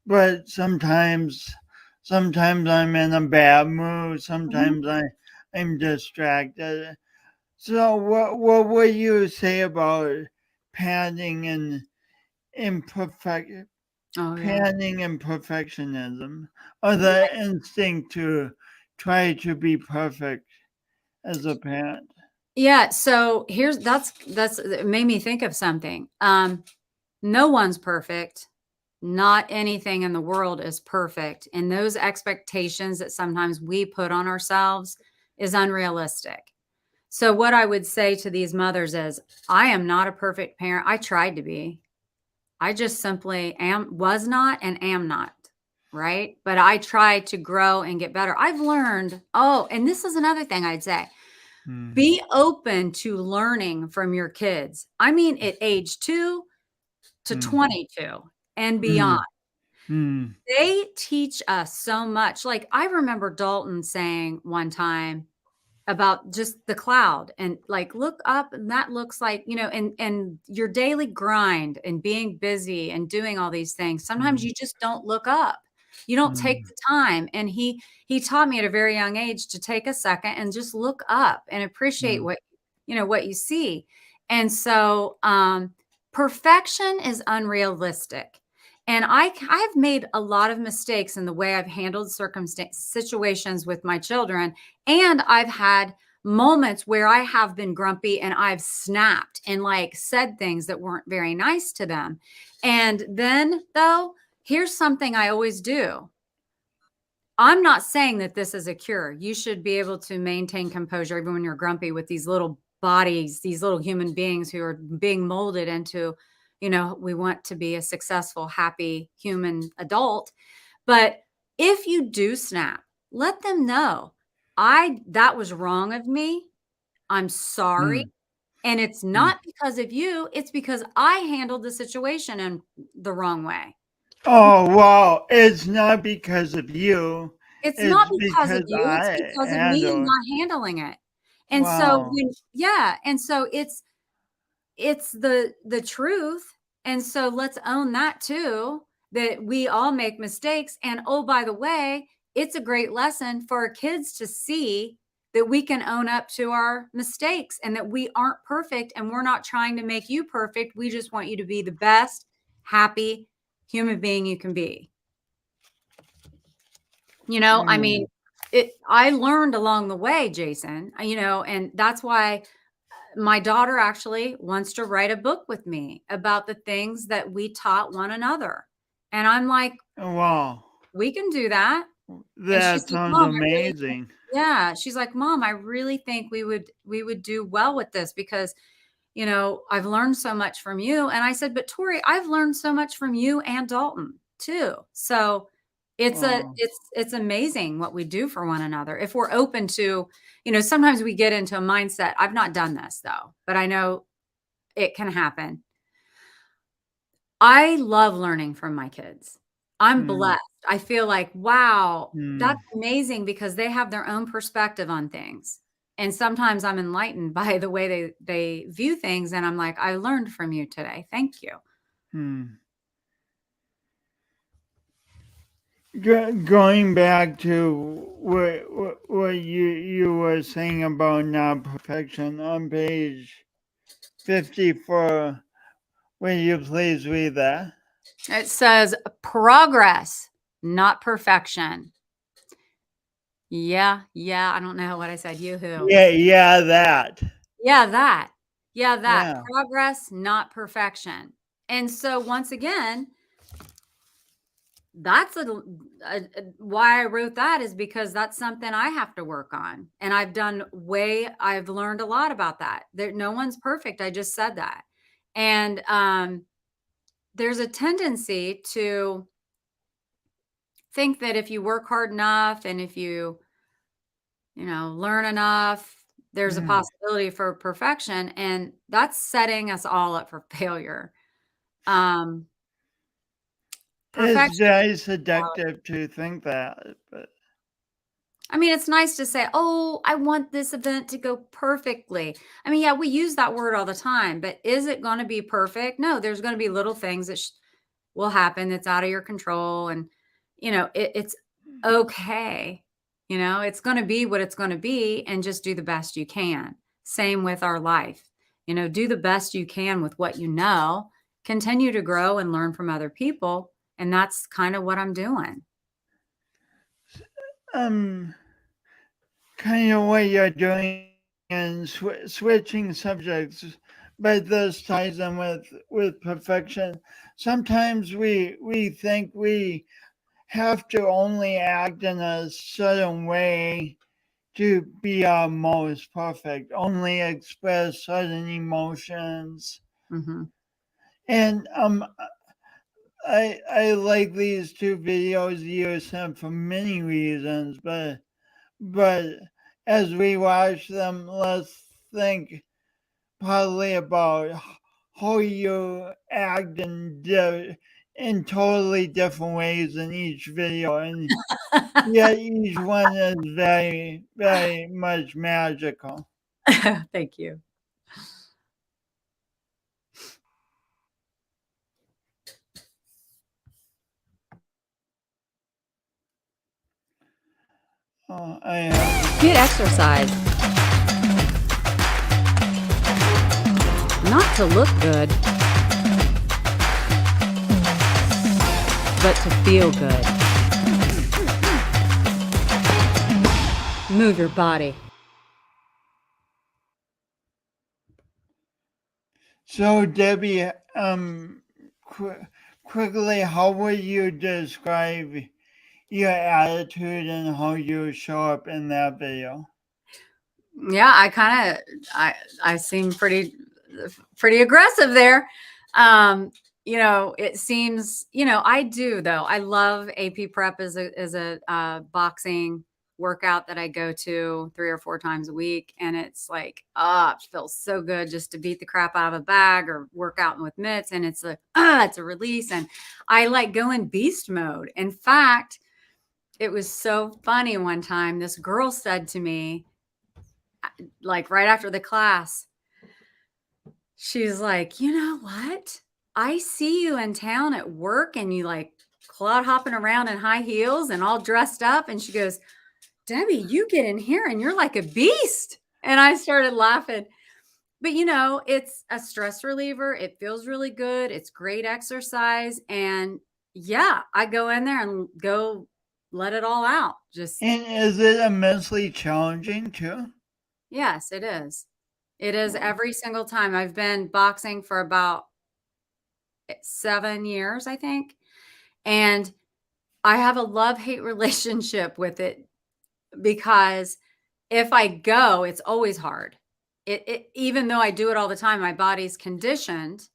but sometimes Sometimes I'm in a bad mood.
Mhm.
Sometimes I'm distracted. So what would you say about padding and imperfect
Oh, yeah.
padding and perfectionism, or the instinct to try to be perfect as a parent?
Yeah, so here's that's it made me think of something. No one's perfect. Not anything in the world is perfect, and those expectations that sometimes we put on ourselves is unrealistic. So what I would say to these mothers is, I am not a perfect parent. I tried to be. I just simply was not and am not, right? But I try to grow and get better. I've learned, oh, and this is another thing I'd say.
Mm,
Be open to learning from your kids. I mean, at age 2 to
mm,
22 and beyond.
mm, mm,
They teach us so much. Like, I remember Dalton saying one time about just the cloud and, like, look up and that looks like, and your daily grind and being busy and doing all these things. Sometimes
mm,
you just don't look up. You don't take
mm,
the time. And he taught me at a very young age to take a second and just look up and appreciate
mm,
what you see. And so perfection is unrealistic. And I've made a lot of mistakes in the way I've handled situations with my children. And I've had moments where I have been grumpy and I've snapped and, like, said things that weren't very nice to them. And then, though, here's something I always do. I'm not saying that this is a cure. You should be able to maintain composure even when you're grumpy with these little bodies, these little human beings who are being molded into, we want to be a successful, happy human adult. But if you do snap, let them know, I that was wrong of me. I'm sorry.
mm,
And it's
mm.
not because of you, it's because I handled the situation in the wrong way.
Oh, wow. It's not because of you.
It's not
It's
because of
because
you, it's
I
because of me
handle.
not handling it. And so
Wow.
it's the truth. And so let's own that too, that we all make mistakes. And oh, by the way, it's a great lesson for our kids to see that we can own up to our mistakes and that we aren't perfect and we're not trying to make you perfect. We just want you to be the best, happy human being you can be. I mean,
Mm,
I learned along the way, Jason, and that's why my daughter actually wants to write a book with me about the things that we taught one another. And I'm like,
wow.
we can do that. And she's
That
like,
sounds
Mom, I really think,
amazing.
yeah. She's like, Mom, I really think we would do well with this because, I've learned so much from you. And I said, but Tori, I've learned so much from you and Dalton too. So
Wow.
it's amazing what we do for one another. If we're open to, sometimes we get into a mindset. I've not done this though, but I know it can happen. I love learning from my kids. I'm
Mm,
blessed. I feel like, wow, that's
mm,
amazing because they have their own perspective on things. And sometimes I'm enlightened by the way they view things and I'm like, I learned from you today. Thank you.
mm. Going back to what you were saying about non-perfection on page 54, will you please read that?
It says progress, not perfection. Yeah, yeah. I don't know what I said. Yoo-hoo.
Yeah, that.
Yeah, that. Yeah, that.
Yeah.
Progress, not perfection. And so once again, that's why I wrote that is because that's something I have to work on. And I've learned a lot about that. No one's perfect. I just said that. And there's a tendency to think that if you work hard enough and if you learn enough, there's a
Mm.
possibility for perfection. And that's setting us all up for failure. Um,
It's
Perfection.
very seductive to think that, but
I mean, it's nice to say, "Oh, I want this event to go perfectly." I mean, yeah, we use that word all the time, but is it going to be perfect? No, there's going to be little things that will happen that's out of your control, and it's okay. It's going to be what it's going to be, and just do the best you can. Same with our life. Do the best you can with what you know, continue to grow and learn from other people. And that's kind of what I'm doing.
Kind of what you're doing and switching subjects, but this ties in with perfection. Sometimes we think we have to only act in a certain way to be our most perfect, only express certain emotions.
Mm-hmm.
And I like these two videos you sent for many reasons, but as we watch them, let's think partly about how you act in totally different ways in each video, and yet each one is very, very much magical.
Thank you.
Get exercise. Not to look good, but to feel good. Move your body.
So Debbie, quickly, how would you describe your attitude and how you show up in that video?
Yeah, I seem pretty aggressive there. It seems, I do though. I love AP prep as a boxing workout that I go to 3 or 4 times a week. And it's like, it feels so good just to beat the crap out of a bag or work out with mitts. And it's it's a release. And I like go in beast mode. In fact, it was so funny one time, this girl said to me, like right after the class, she's like, you know what? I see you in town at work and you like cloud hopping around in high heels and all dressed up. And she goes, Debbie, you get in here and you're like a beast. And I started laughing. But it's a stress reliever. It feels really good. It's great exercise. And yeah, I go in there and go let it all out.
And is it immensely challenging too?
Yes, it is. It is every single time. I've been boxing for about 7 years, I think. And I have a love-hate relationship with it because if I go, it's always hard. Even though I do it all the time, my body's conditioned,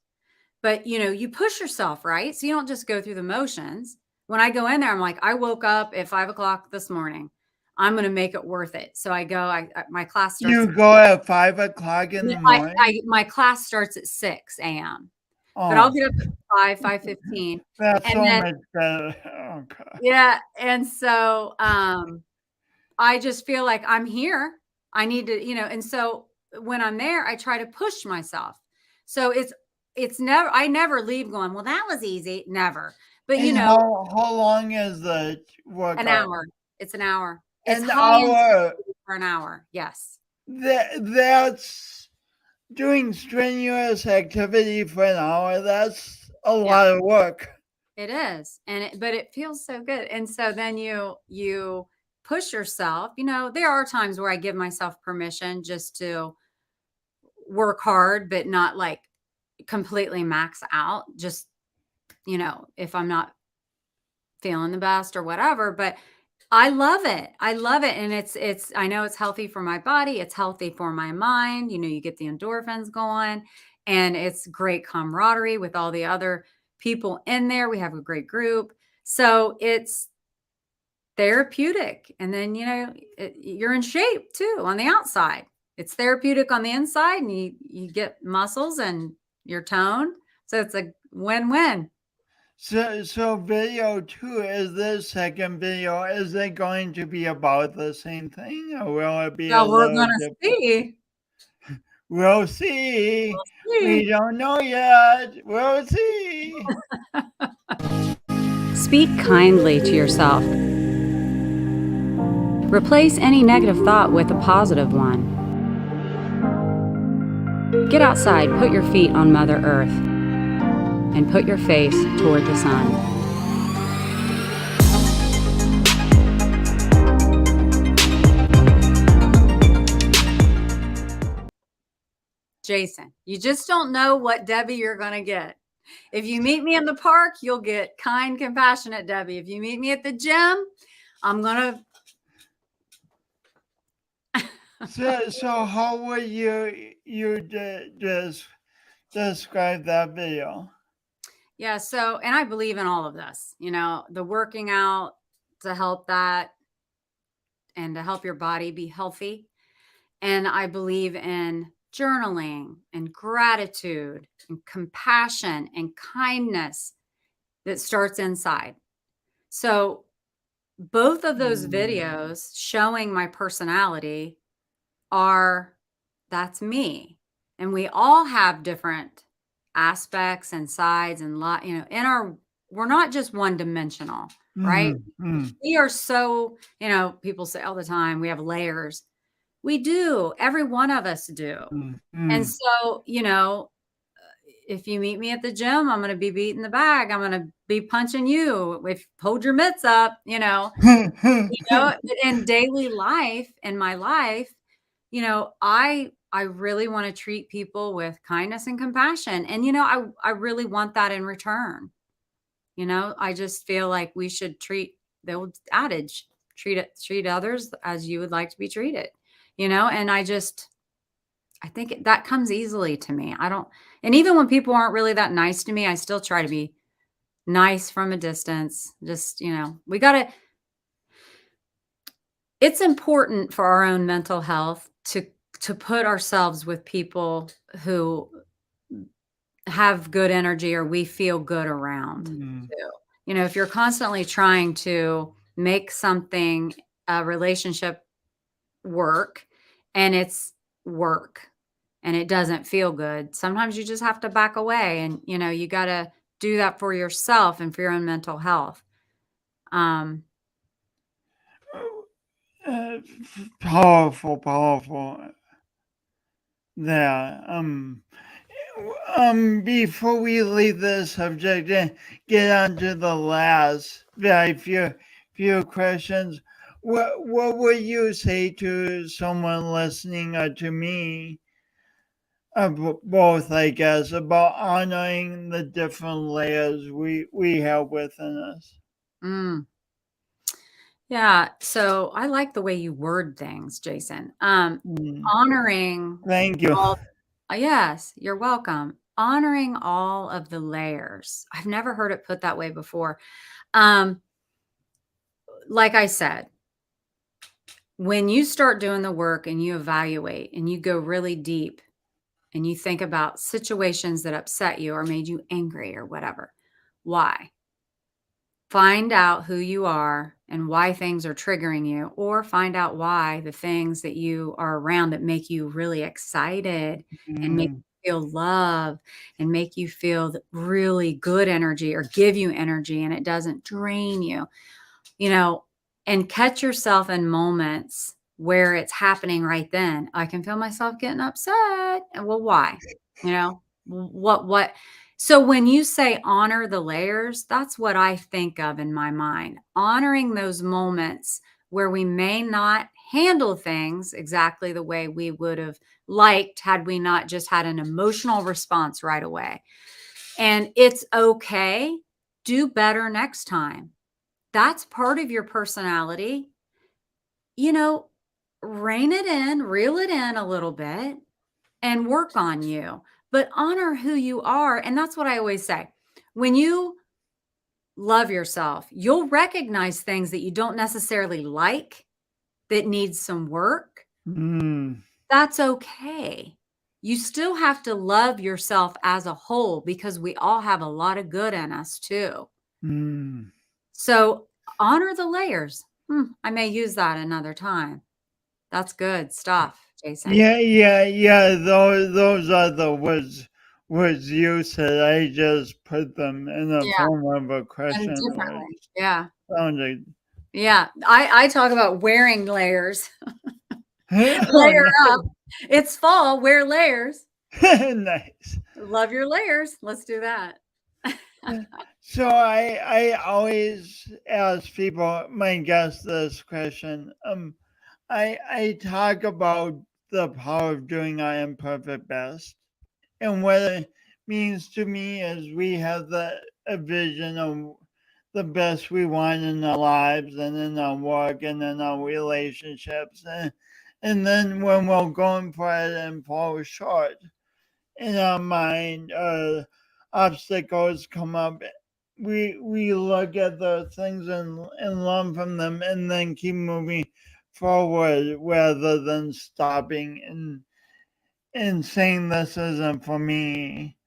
but you push yourself, right? So you don't just go through the motions. When I go in there, I'm like, I woke up at 5 o'clock this morning. I'm going to make it worth it. So I go, my class starts.
You go at 5 o'clock in the morning?
My class starts at 6 a.m.
Oh,
but I'll get up at 5:15.
That's
and
so
then,
much better. Oh, God.
Yeah. And so I just feel like I'm here. I need to, and so when I'm there, I try to push myself. So it's never, I never leave going, well, that was easy. Never. But
And how long is the workout?
An hour. It's an hour. It's
An
high
hour.
intensity for an hour. Yes.
That's doing strenuous activity for an hour. That's a lot of work.
It is. But it feels so good. And so then you push yourself. There are times where I give myself permission just to work hard, but not like completely max out. Just, if I'm not feeling the best or whatever, but I love it. I love it. And I know it's healthy for my body. It's healthy for my mind. You get the endorphins going, and it's great camaraderie with all the other people in there. We have a great group. So it's therapeutic. And then, you're in shape too on the outside. It's therapeutic on the inside, and you get muscles and your tone. So it's a win-win.
So video 2 is the second video. Is it going to be about the same thing, or will it be a
We're
little
going to
different?
see.
We'll see. We don't know yet. We'll see.
Speak kindly to yourself.
Replace any negative thought with a positive one. Get outside, put your feet on Mother Earth, and put your face toward the sun. Jason, you just don't know what Debbie you're going to get. If you meet me in the park, you'll get kind, compassionate Debbie. If you meet me at the gym, I'm going
to. So how would you just describe that video?
Yeah. So, and I believe in all of this, the working out to help that and to help your body be healthy. And I believe in journaling and gratitude and compassion and kindness that starts inside. So both of those videos showing my personality that's me. And we all have different aspects and sides and we're not just one dimensional, right? We are so, people say all the time, we have layers. We do. Every one of us do. And so, if you meet me at the gym, I'm going to be beating the bag. I'm going to be punching you. Hold your mitts up, in daily life, in my life, I really want to treat people with kindness and compassion. And, I really want that in return. I just feel like we should treat the old adage, treat others as you would like to be treated, and I think that comes easily to me. And even when people aren't really that nice to me, I still try to be nice from a distance. Just, it's important for our own mental health to put ourselves with people who have good energy or we feel good around too. If you're constantly trying to make a relationship work and it's work and it doesn't feel good, sometimes you just have to back away and, you got to do that for yourself and for your own mental health.
Powerful. Yeah. Before we leave this subject and get on to the last very few questions, what would you say to someone listening or to me, both, I guess, about honoring the different layers we have within us?
Yeah. So I like the way you word things, Jason. Honoring.
Thank you.
Yes, you're welcome. Honoring all of the layers. I've never heard it put that way before. Like I said, when you start doing the work and you evaluate and you go really deep and you think about situations that upset you or made you angry or whatever, why? Find out who you are and why things are triggering you, or find out why the things that you are around that make you really excited and make you feel love and make you feel really good energy or give you energy and it doesn't drain you, and catch yourself in moments where it's happening right then. I can feel myself getting upset. And well, why? What? So when you say honor the layers, that's what I think of in my mind. Honoring those moments where we may not handle things exactly the way we would have liked had we not just had an emotional response right away. And it's okay. Do better next time. That's part of your personality. Rein it in, reel it in a little bit and work on you, but honor who you are. And that's what I always say. When you love yourself, you'll recognize things that you don't necessarily like that need some work. That's okay. You still have to love yourself as a whole because we all have a lot of good in us too. So honor the layers. I may use that another time. That's good stuff, Jason.
Yeah. Those are the words you said. I just put them in the form of a question.
Yeah.
Sounded
Yeah. I talk about wearing layers.
Oh,
Layer up. It's fall, wear layers.
nice.
Love your layers. Let's do that.
So I always ask people, my guests, this question. I talk about the power of doing our imperfect best, and what it means to me is we have a vision of the best we want in our lives and in our work and in our relationships, and then when we're going for it and fall short in our mind, obstacles come up. We look at the things and learn from them, and then keep moving forward rather than stopping and saying this isn't for me.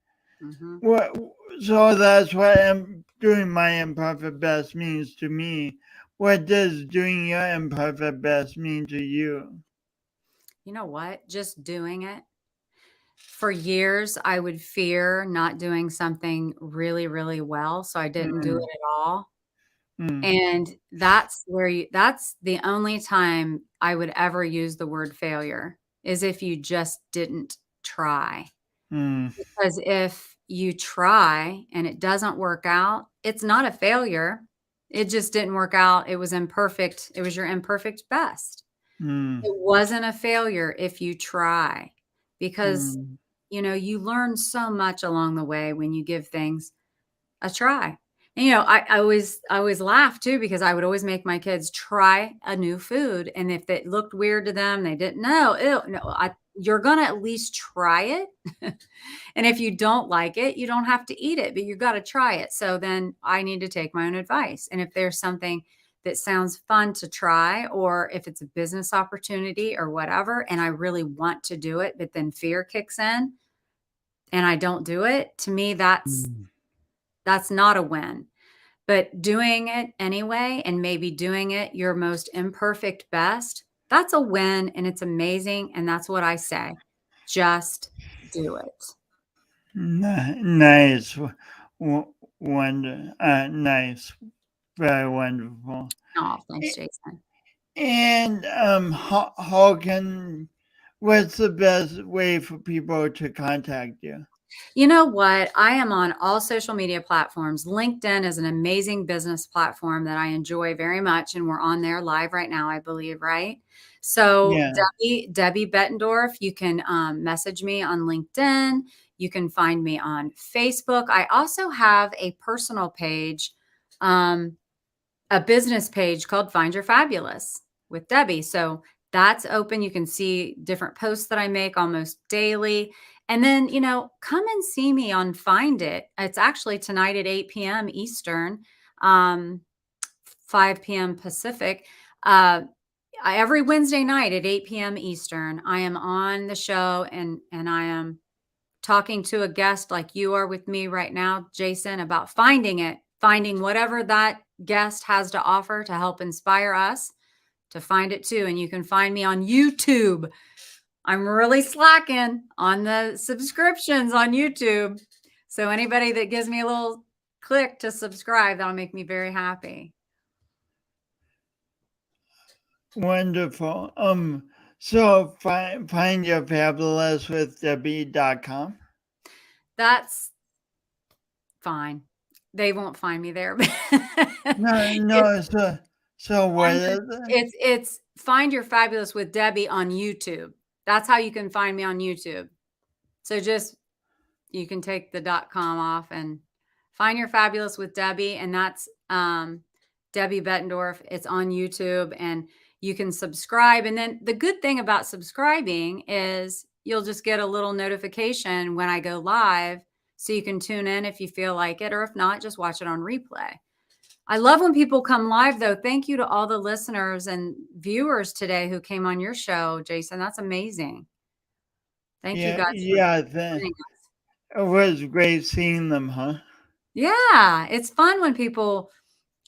Mhm.
What? So that's what doing my imperfect best means to me. What does doing your imperfect best mean to you?
You know what? Just doing it. For years, I would fear not doing something really, really well, so I didn't do
Mm,
it at all.
mm,
And that's the only time I would ever use the word failure, is if you just didn't try.
mm,
Because if you try and it doesn't work out, it's not a failure. It just didn't work out. It was imperfect. It was your imperfect best.
mm,
It wasn't a failure if you try, because,
mm,
you learn so much along the way when you give things a try. And, I always laugh too, because I would always make my kids try a new food. And if it looked weird to them, they didn't know. Ew, no, you're going to at least try it. And if you don't like it, you don't have to eat it, but you got to try it. So then I need to take my own advice. And if there's something that sounds fun to try, or if it's a business opportunity or whatever, and I really want to do it, but then fear kicks in and I don't do it, to me,
mm.
that's not a win. But doing it anyway, and maybe doing it your most imperfect best, that's a win and it's amazing. And that's what I say. Just do it.
Nice, nice, very wonderful.
Oh, thanks,
A-
Jason.
And how can what's the best way for people to contact you?
You know what? I am on all social media platforms. LinkedIn is an amazing business platform that I enjoy very much. And we're on there live right now, I believe, right? So,
Yeah,
Debbie Bettendorf, you can message me on LinkedIn. You can find me on Facebook. I also have a personal page, um, a business page called Find Your Fabulous with Debbie. So that's open. You can see different posts that I make almost daily. And then, come and see me on Find It. It's actually tonight at 8 p.m. Eastern, um, 5 p.m. Pacific. Every Wednesday night at 8 p.m. Eastern, I am on the show, and I am talking to a guest like you are with me right now, Jason, about finding whatever that guest has to offer to help inspire us to find it too. And you can find me on YouTube. I'm really slacking on the subscriptions on YouTube. So anybody that gives me a little click to subscribe, that'll make me very happy.
wonderful. So find your fabulous with Debbie.com.
That's fine. They won't find me there.
No,
It's
no. So what
find your
is it?
it's Find Your Fabulous with Debbie on YouTube. That's how you can find me on YouTube. So just you can take the .com off and Find Your Fabulous with Debbie, and that's Debbie Bettendorf. It's on YouTube, and you can subscribe. And then the good thing about subscribing is you'll just get a little notification when I go live, so you can tune in if you feel like it, or if not, just watch it on replay. I love when people come live, though. Thank you to all the listeners and viewers today who came on your show, Jason. That's amazing. Thank you
Yeah,
guys for
yeah.
joining us.
It was great seeing them, huh?
Yeah, it's fun when people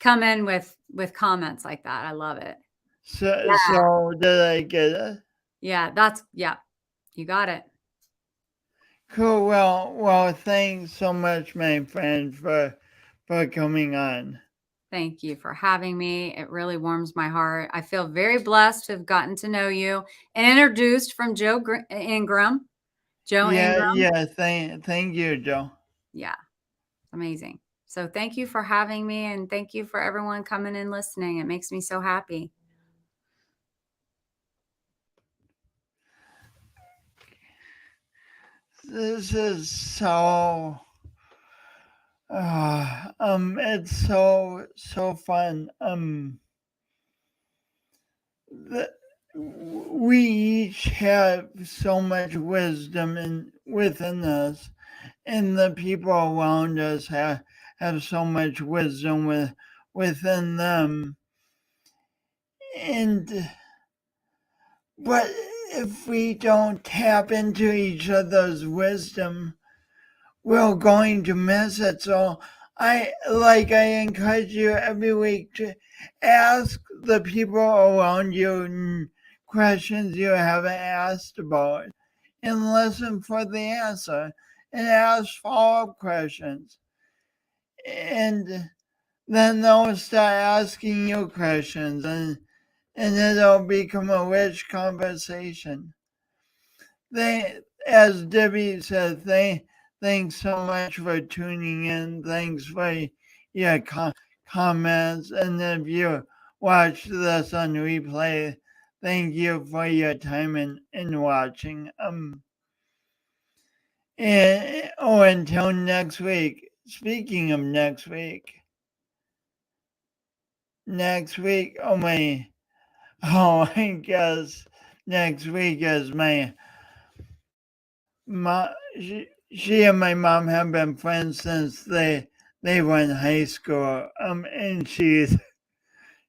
come in with comments like that. I love it. Yeah.
So did I get it?
Yeah, you got it.
Cool. Well. Thanks so much, my friend, for coming on.
Thank you for having me. It really warms my heart. I feel very blessed to have gotten to know you and introduced from Ingram. Joe
Yeah,
Ingram.
yeah. Thank you, Joe.
Yeah, amazing. So thank you for having me, and thank you for everyone coming and listening. It makes me so happy.
This is so. It's so fun. We each have so much wisdom within us, and the people around us have so much wisdom within them. And but if we don't tap into each other's wisdom, we're going to miss it. So I encourage you every week to ask the people around you questions you haven't asked about and listen for the answer and ask follow-up questions. And then they'll start asking you questions and it'll become a rich conversation. As Debbie said, thanks so much for tuning in. Thanks for your comments. And if you watch this on replay, thank you for your time in watching. Until next week. Speaking of next week, I guess next week is she and my mom have been friends since they were in high school. And she's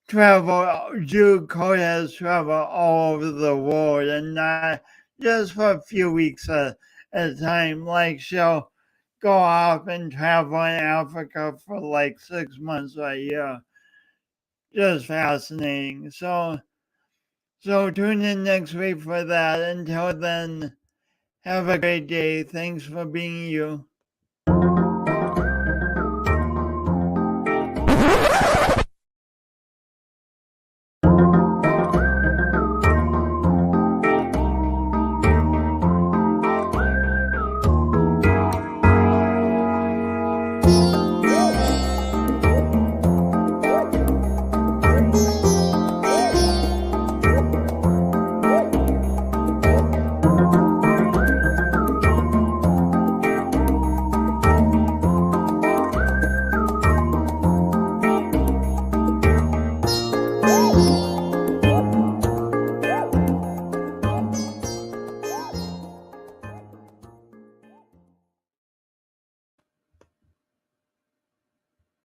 Jude Cole has traveled all over the world and not just for a few weeks at a time. Like she'll go off and travel in Africa for like 6 months or a year. Just fascinating. So tune in next week for that. Until then, have a great day. Thanks for being you.